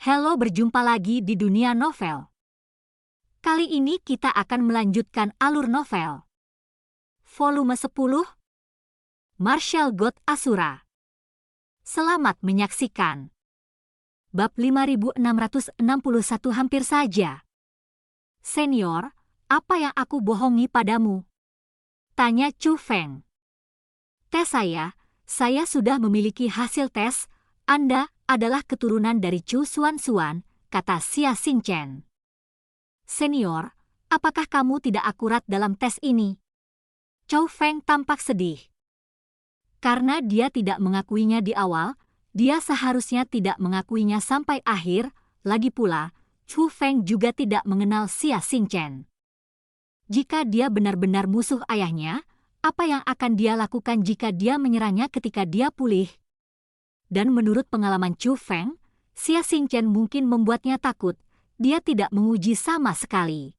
Halo, berjumpa lagi di dunia novel. Kali ini kita akan melanjutkan alur novel. Volume 10, Martial God Asura. Selamat menyaksikan. Bab 5661 hampir saja. Senior, apa yang aku bohongi padamu? Tanya Chu Feng. Tes saya sudah memiliki hasil tes. Anda adalah keturunan dari Chu Xuan, kata Xia Xingchen. Senior, apakah kamu tidak akurat dalam tes ini? Chu Feng tampak sedih. Karena dia tidak mengakuinya di awal, dia seharusnya tidak mengakuinya sampai akhir. Lagi pula, Chu Feng juga tidak mengenal Xia Xingchen. Jika dia benar-benar musuh ayahnya, apa yang akan dia lakukan jika dia menyerangnya ketika dia pulih? Dan menurut pengalaman Chu Feng, Xia Xingchen mungkin membuatnya takut. Dia tidak menguji sama sekali.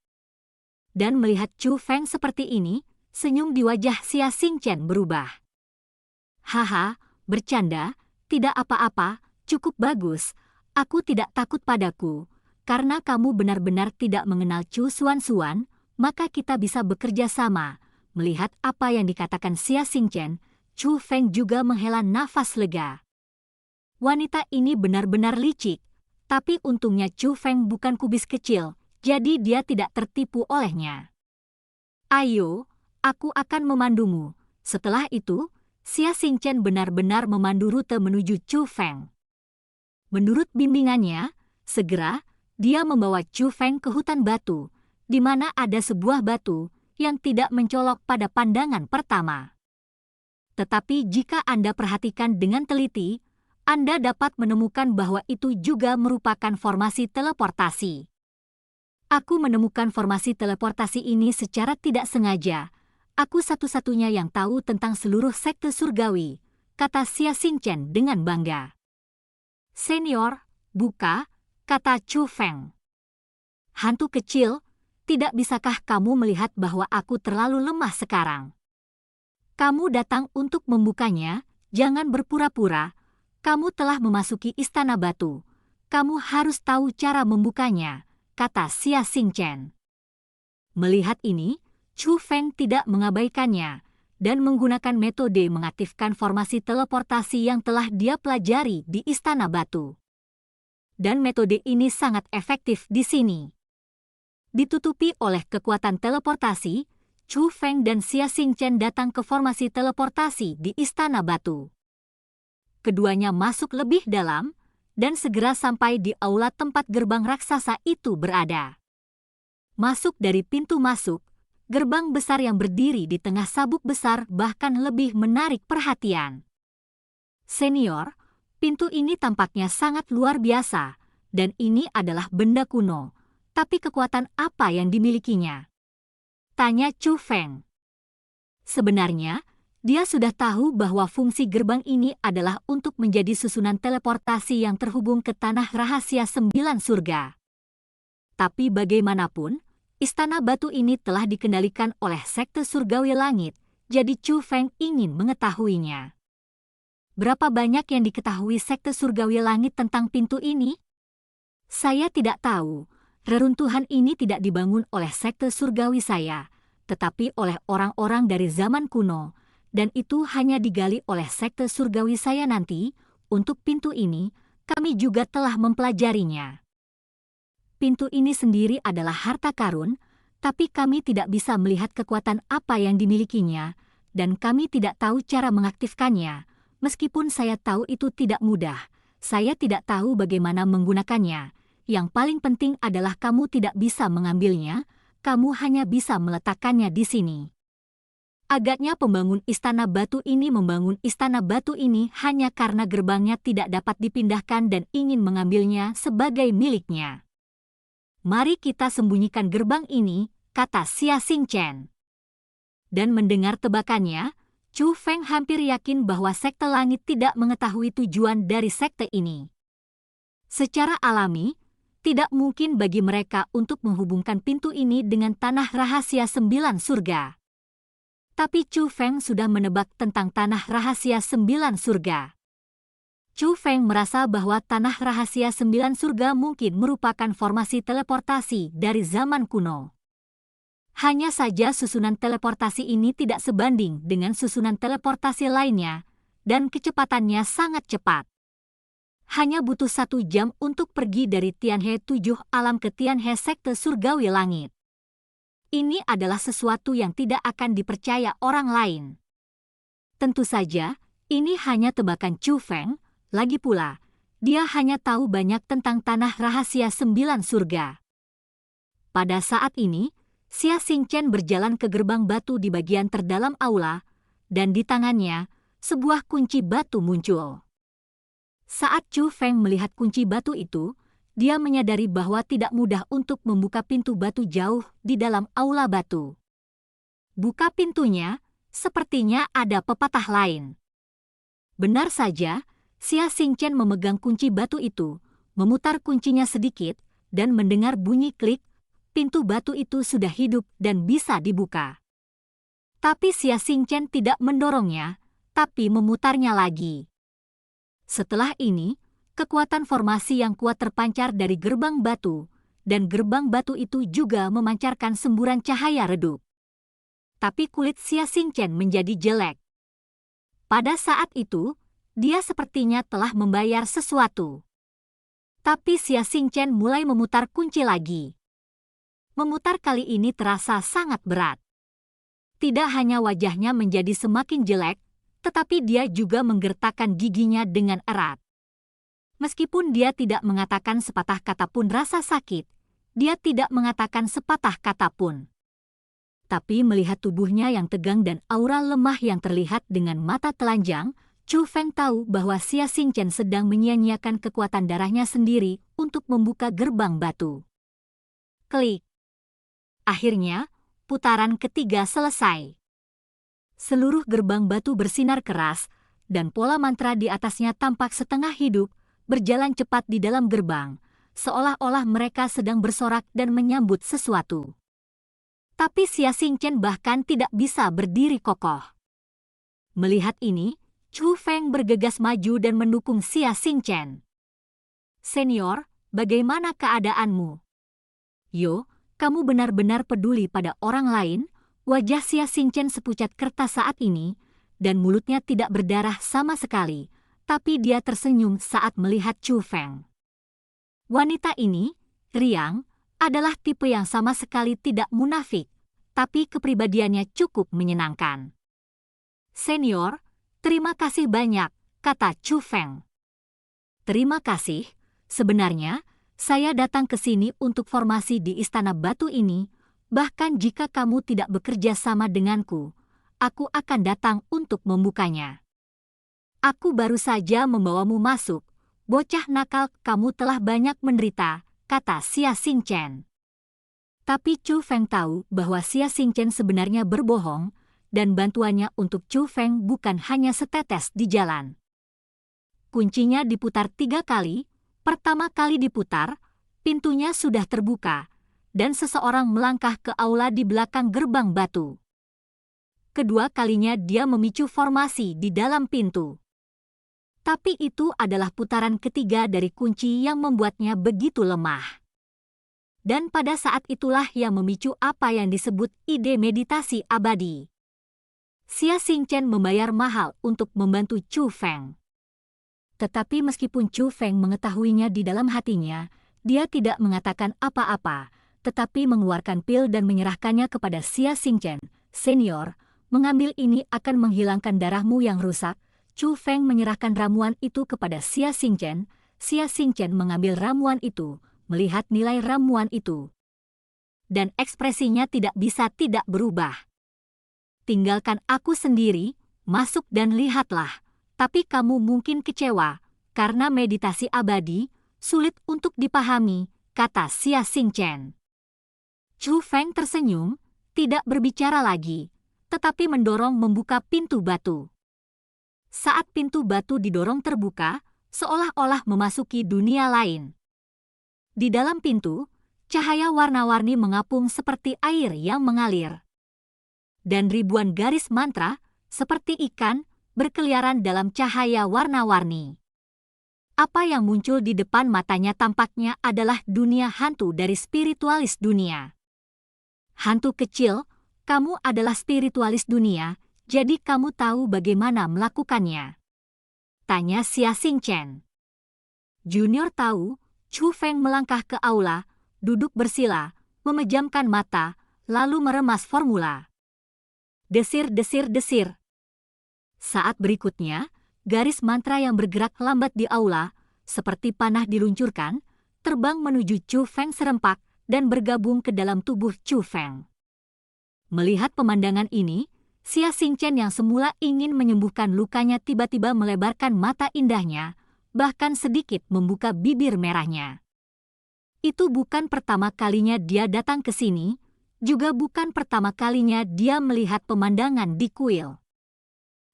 Dan melihat Chu Feng seperti ini, senyum di wajah Xia Xingchen berubah. Haha, bercanda, tidak apa-apa, cukup bagus. Aku tidak takut padaku. Karena kamu benar-benar tidak mengenal Chu Xuan, maka kita bisa bekerja sama. Melihat apa yang dikatakan Xia Xingchen, Chu Feng juga menghela nafas lega. Wanita ini benar-benar licik, tapi untungnya Chu Feng bukan kubis kecil, jadi dia tidak tertipu olehnya. Ayo, aku akan memandumu. Setelah itu, Xia Xingchen benar-benar memandu rute menuju Chu Feng. Menurut bimbingannya, segera dia membawa Chu Feng ke hutan batu, di mana ada sebuah batu yang tidak mencolok pada pandangan pertama. Tetapi jika Anda perhatikan dengan teliti, Anda dapat menemukan bahwa itu juga merupakan formasi teleportasi. Aku menemukan formasi teleportasi ini secara tidak sengaja. Aku satu-satunya yang tahu tentang seluruh sekte surgawi, kata Xia Xingchen dengan bangga. Senior, buka, kata Chu Feng. Hantu kecil, tidak bisakah kamu melihat bahwa aku terlalu lemah sekarang? Kamu datang untuk membukanya, jangan berpura-pura. Kamu telah memasuki istana batu. Kamu harus tahu cara membukanya, kata Xia Xingchen. Melihat ini, Chu Feng tidak mengabaikannya dan menggunakan metode mengaktifkan formasi teleportasi yang telah dia pelajari di istana batu. Dan metode ini sangat efektif di sini. Ditutupi oleh kekuatan teleportasi, Chu Feng dan Xia Xingchen datang ke formasi teleportasi di istana batu. Keduanya masuk lebih dalam, dan segera sampai di aula tempat gerbang raksasa itu berada. Masuk dari pintu masuk, gerbang besar yang berdiri di tengah sabuk besar bahkan lebih menarik perhatian. Senior, pintu ini tampaknya sangat luar biasa, dan ini adalah benda kuno. Tapi kekuatan apa yang dimilikinya? Tanya Chu Feng. Sebenarnya, dia sudah tahu bahwa fungsi gerbang ini adalah untuk menjadi susunan teleportasi yang terhubung ke tanah rahasia 9 surga. Tapi bagaimanapun, istana batu ini telah dikendalikan oleh sekte surgawi langit, jadi Chu Feng ingin mengetahuinya. Berapa banyak yang diketahui sekte surgawi langit tentang pintu ini? Saya tidak tahu. Reruntuhan ini tidak dibangun oleh sekte surgawi saya, tetapi oleh orang-orang dari zaman kuno, dan itu hanya digali oleh sekte surgawi saya nanti. Untuk pintu ini, kami juga telah mempelajarinya. Pintu ini sendiri adalah harta karun, tapi kami tidak bisa melihat kekuatan apa yang dimilikinya, dan kami tidak tahu cara mengaktifkannya. Meskipun saya tahu itu tidak mudah, saya tidak tahu bagaimana menggunakannya. Yang paling penting adalah kamu tidak bisa mengambilnya, kamu hanya bisa meletakkannya di sini. Agaknya pembangun istana batu ini membangun istana batu ini hanya karena gerbangnya tidak dapat dipindahkan dan ingin mengambilnya sebagai miliknya. Mari kita sembunyikan gerbang ini, kata Xia Xingchen. Dan mendengar tebakannya, Chu Feng hampir yakin bahwa sekte langit tidak mengetahui tujuan dari sekte ini. Secara alami, tidak mungkin bagi mereka untuk menghubungkan pintu ini dengan tanah rahasia 9 surga. Tapi Chu Feng sudah menebak tentang tanah rahasia 9 surga. Chu Feng merasa bahwa tanah rahasia 9 surga mungkin merupakan formasi teleportasi dari zaman kuno. Hanya saja susunan teleportasi ini tidak sebanding dengan susunan teleportasi lainnya, dan kecepatannya sangat cepat. Hanya butuh 1 jam untuk pergi dari Tianhe 7 alam ke Tianhe sekte surgawi langit. Ini adalah sesuatu yang tidak akan dipercaya orang lain. Tentu saja, ini hanya tebakan Chu Feng, lagi pula, dia hanya tahu banyak tentang tanah rahasia 9 surga. Pada saat ini, Xia Xingchen berjalan ke gerbang batu di bagian terdalam aula, dan di tangannya, sebuah kunci batu muncul. Saat Chu Feng melihat kunci batu itu, dia menyadari bahwa tidak mudah untuk membuka pintu batu jauh di dalam aula batu. Buka pintunya, sepertinya ada pepatah lain. Benar saja, Xia Xingchen memegang kunci batu itu, memutar kuncinya sedikit, dan mendengar bunyi klik. Pintu batu itu sudah hidup dan bisa dibuka. Tapi Xia Xingchen tidak mendorongnya, tapi memutarnya lagi. Setelah ini, kekuatan formasi yang kuat terpancar dari gerbang batu, dan gerbang batu itu juga memancarkan semburan cahaya redup. Tapi kulit Xia Xingchen menjadi jelek. Pada saat itu, dia sepertinya telah membayar sesuatu. Tapi Xia Xingchen mulai memutar kunci lagi. Memutar kali ini terasa sangat berat. Tidak hanya wajahnya menjadi semakin jelek, tetapi dia juga menggertakkan giginya dengan erat. Meskipun dia tidak mengatakan sepatah kata pun rasa sakit, dia tidak mengatakan sepatah kata pun. Tapi melihat tubuhnya yang tegang dan aura lemah yang terlihat dengan mata telanjang, Chu Feng tahu bahwa Xia Xingchen sedang menyia-nyiakan kekuatan darahnya sendiri untuk membuka gerbang batu. Klik. Akhirnya, putaran ketiga selesai. Seluruh gerbang batu bersinar keras, dan pola mantra di atasnya tampak setengah hidup, berjalan cepat di dalam gerbang, seolah-olah mereka sedang bersorak dan menyambut sesuatu. Tapi Xia Xingchen bahkan tidak bisa berdiri kokoh. Melihat ini, Chu Feng bergegas maju dan mendukung Xia Xingchen. "Senior, bagaimana keadaanmu?" "Yo, kamu benar-benar peduli pada orang lain." Wajah Xia Xingchen sepucat kertas saat ini, dan mulutnya tidak berdarah sama sekali, tapi dia tersenyum saat melihat Chu Feng. Wanita ini, riang, adalah tipe yang sama sekali tidak munafik, tapi kepribadiannya cukup menyenangkan. "Senior, terima kasih banyak," kata Chu Feng. "Terima kasih, sebenarnya, saya datang ke sini untuk formasi di Istana Batu ini, bahkan jika kamu tidak bekerja sama denganku, aku akan datang untuk membukanya. Aku baru saja membawamu masuk, bocah nakal, kamu telah banyak menderita," kata Xia Xingchen. Tapi Chu Feng tahu bahwa Xia Xingchen sebenarnya berbohong, dan bantuannya untuk Chu Feng bukan hanya setetes di jalan. Kuncinya diputar 3 kali. Pertama kali diputar, pintunya sudah terbuka, dan seseorang melangkah ke aula di belakang gerbang batu. Kedua kalinya dia memicu formasi di dalam pintu. Tapi itu adalah putaran ketiga dari kunci yang membuatnya begitu lemah. Dan pada saat itulah yang memicu apa yang disebut ide meditasi abadi. Xia Xingchen membayar mahal untuk membantu Chu Feng. Tetapi meskipun Chu Feng mengetahuinya di dalam hatinya, dia tidak mengatakan apa-apa, tetapi mengeluarkan pil dan menyerahkannya kepada Xia Xingchen. "Senior, mengambil ini akan menghilangkan darahmu yang rusak." Chu Feng menyerahkan ramuan itu kepada Xia Xingchen. Xia Xingchen mengambil ramuan itu, melihat nilai ramuan itu, dan ekspresinya tidak bisa tidak berubah. "Tinggalkan aku sendiri, masuk dan lihatlah. Tapi kamu mungkin kecewa, karena meditasi abadi sulit untuk dipahami," kata Xia Xingchen. Chu Feng tersenyum, tidak berbicara lagi, tetapi mendorong membuka pintu batu. Saat pintu batu didorong terbuka, seolah-olah memasuki dunia lain. Di dalam pintu, cahaya warna-warni mengapung seperti air yang mengalir. Dan ribuan garis mantra, seperti ikan, berkeliaran dalam cahaya warna-warni. Apa yang muncul di depan matanya tampaknya adalah dunia hantu dari spiritualis dunia. Hantu kecil, kamu adalah spiritualis dunia, jadi kamu tahu bagaimana melakukannya. Tanya Xia Xingchen. Junior tahu, Chu Feng melangkah ke aula, duduk bersila, memejamkan mata, lalu meremas formula. Desir, desir, desir. Saat berikutnya, garis mantra yang bergerak lambat di aula, seperti panah diluncurkan, terbang menuju Chu Feng serempak dan bergabung ke dalam tubuh Chu Feng. Melihat pemandangan ini, Xia Xingchen yang semula ingin menyembuhkan lukanya tiba-tiba melebarkan mata indahnya, bahkan sedikit membuka bibir merahnya. Itu bukan pertama kalinya dia datang ke sini, juga bukan pertama kalinya dia melihat pemandangan di kuil.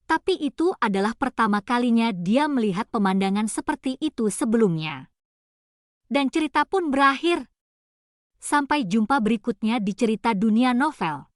Tapi itu adalah pertama kalinya dia melihat pemandangan seperti itu sebelumnya. Dan cerita pun berakhir. Sampai jumpa berikutnya di cerita dunia novel.